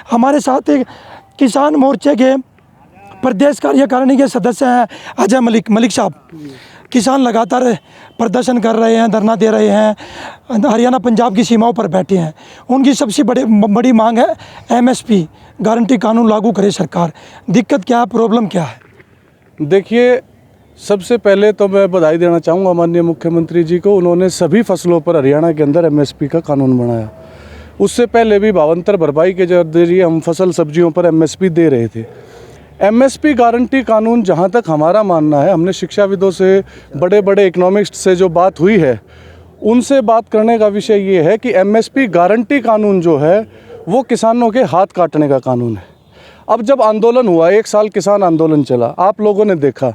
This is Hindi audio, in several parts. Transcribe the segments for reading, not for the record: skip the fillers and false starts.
हमारे साथ एक किसान मोर्चे के प्रदेश कार्यकारिणी के सदस्य हैं अजय मलिक साहब। किसान लगातार प्रदर्शन कर रहे हैं, धरना दे रहे हैं, हरियाणा पंजाब की सीमाओं पर बैठे हैं। उनकी सबसे बड़ी मांग है MSP गारंटी कानून लागू करे सरकार। दिक्कत क्या है, प्रॉब्लम क्या है? देखिए, सबसे पहले तो मैं बधाई देना चाहूँगा माननीय मुख्यमंत्री जी को। उन्होंने सभी फसलों पर हरियाणा के अंदर MSP का कानून बनाया। उससे पहले भी भावांतर भरपाई के जरिए हम फसल सब्जियों पर MSP दे रहे थे। MSP गारंटी कानून, जहाँ तक हमारा मानना है, हमने शिक्षाविदों से, बड़े बड़े इकोनॉमिस्ट से जो बात हुई है, उनसे बात करने का विषय ये है कि MSP गारंटी कानून जो है वो किसानों के हाथ काटने का कानून है। अब जब आंदोलन हुआ, 1 साल किसान आंदोलन चला, आप लोगों ने देखा,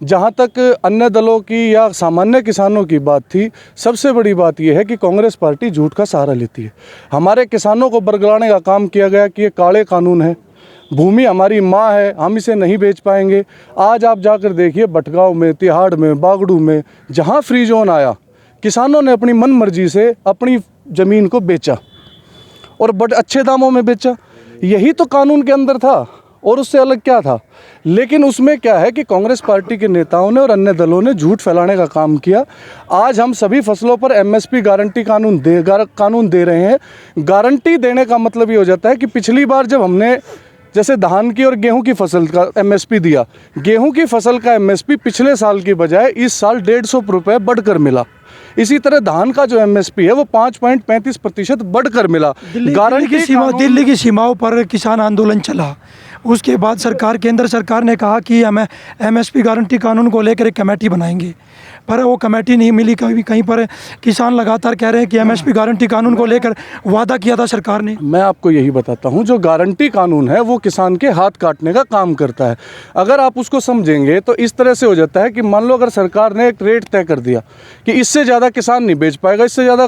जहाँ तक अन्य दलों की या सामान्य किसानों की बात थी, सबसे बड़ी बात यह है कि कांग्रेस पार्टी झूठ का सहारा लेती है। हमारे किसानों को बरगलाने का काम किया गया कि ये काले कानून है, भूमि हमारी माँ है, हम इसे नहीं बेच पाएंगे। आज आप जाकर देखिए, भटगांव में, तिहाड़ में, बागड़ू में, जहाँ फ्री जोन आया, किसानों ने अपनी मन मर्जी से अपनी ज़मीन को बेचा और बड़े अच्छे दामों में बेचा। यही तो कानून के अंदर था, और उससे अलग क्या था? लेकिन उसमें क्या है कि कांग्रेस पार्टी के नेताओं ने और अन्य दलों ने झूठ फैलाने का काम किया। आज हम सभी फसलों पर MSP गारंटी कानून दे रहे हैं। गारंटी देने का मतलब ये हो जाता है कि पिछली बार जब हमने जैसे धान की और गेहूं की फसल का MSP दिया, गेहूं की फसल का MSP पिछले साल की बजाय इस साल 150 रुपये बढ़कर मिला। इसी तरह धान का जो MSP है वो 5.35% बढ़कर मिला। दिल्ली की सीमाओं पर किसान आंदोलन चला, उसके बाद केंद्र सरकार ने कहा कि हमें MSP गारंटी कानून को लेकर एक कमेटी बनाएंगे, पर वो कमेटी नहीं मिली। कहीं पर किसान लगातार कह रहे हैं कि MSP गारंटी कानून को लेकर वादा किया था सरकार ने। मैं आपको यही बताता हूँ, जो गारंटी कानून है वो किसान के हाथ काटने का काम करता है। अगर आप उसको समझेंगे तो इस तरह से हो जाता है कि मान लो अगर सरकार ने एक रेट तय कर दिया कि इससे ज़्यादा किसान नहीं बेच पाएगा, इससे ज़्यादा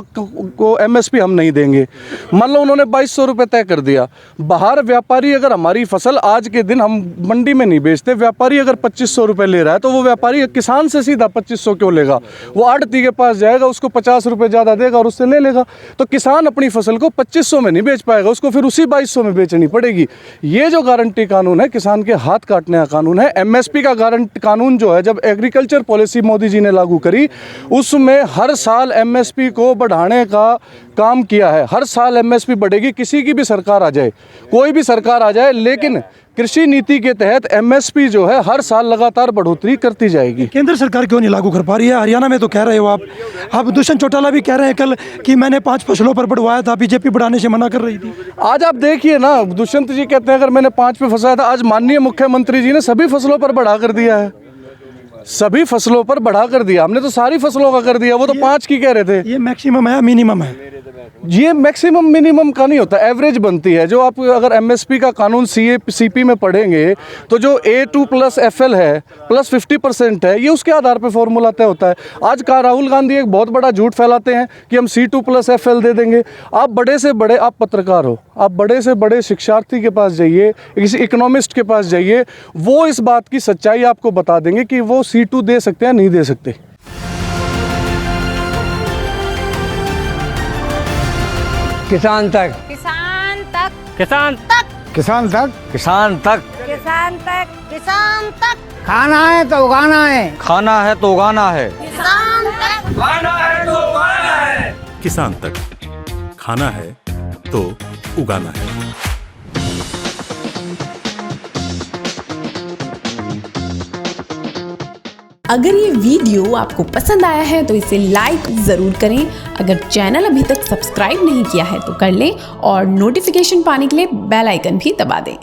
को MSP हम नहीं देंगे। मान लो उन्होंने 2200 रुपये तय कर दिया। बाहर व्यापारी, अगर हमारी फसल आज के दिन हम मंडी में नहीं बेचते, व्यापारी अगर 2500 रुपये ले रहा है, तो वो व्यापारी किसान से सीधा 2500 क्यों लेगा? वो आढ़ती के पास जाएगा, उसको 50 रुपये ज़्यादा देगा और उससे ले लेगा। तो किसान अपनी फसल को 2500 में नहीं बेच पाएगा, उसको फिर उसी 2200 में बेचनी पड़ेगी। ये जो गारंटी कानून है, किसान के हाथ काटने का कानून है। MSP का गारंटी कानून जो है, जब एग्रीकल्चर पॉलिसी मोदी जी ने लागू करी, उसमें हर साल MSP को बढ़ाने का काम किया है। हर साल MSP बढ़ेगी, किसी की भी सरकार आ जाए, कोई भी सरकार आ जाए, लेकिन कृषि नीति के तहत MSP जो है हर साल लगातार बढ़ोतरी करती जाएगी। केंद्र सरकार क्यों नहीं लागू कर पा रही है? हरियाणा में तो कह रहे हो आप दुष्यंत चौटाला भी कह रहे हैं कल कि मैंने 5 फसलों पर बढ़वाया था, बीजेपी बढ़ाने से मना कर रही थी। आज आप देखिए ना, दुष्यंत जी कहते हैं अगर मैंने 5 पे फंसाया था, आज माननीय मुख्यमंत्री जी ने सभी फसलों पर बढ़ा कर दिया है। सभी फसलों पर बढ़ा कर दिया, हमने तो सारी फसलों का कर दिया। वो तो 5 की कह रहे थे। ये मैक्सिमम है, मिनिमम है? ये मैक्सिमम मिनिमम का नहीं होता, एवरेज बनती है। जो आप अगर MSP का कानून CP में पढ़ेंगे तो जो A2 + FL है प्लस 50% है, ये उसके आधार पर फॉर्मूला तय होता है। आज का राहुल गांधी एक बहुत बड़ा झूठ फैलाते हैं कि हम C2 + FL दे देंगे। आप बड़े से बड़े, आप पत्रकार हो, आप बड़े से बड़े शिक्षार्थी के पास जाइए, किसी इकोनॉमिस्ट के पास जाइए, वो इस बात की सच्चाई आपको बता देंगे कि वो C2 दे सकते हैं, नहीं दे सकते। किसान तक, किसान तक, किसान तक, किसान तक, किसान तक, किसान तक, किसान तक। खाना है तो उगाना है, खाना है तो उगाना है, किसान तक, खाना है तो उगाना है। किसान तक, खाना है तो उगाना है। अगर ये वीडियो आपको पसंद आया है तो इसे लाइक ज़रूर करें। अगर चैनल अभी तक सब्सक्राइब नहीं किया है तो कर लें और नोटिफिकेशन पाने के लिए बेल आइकन भी दबा दें।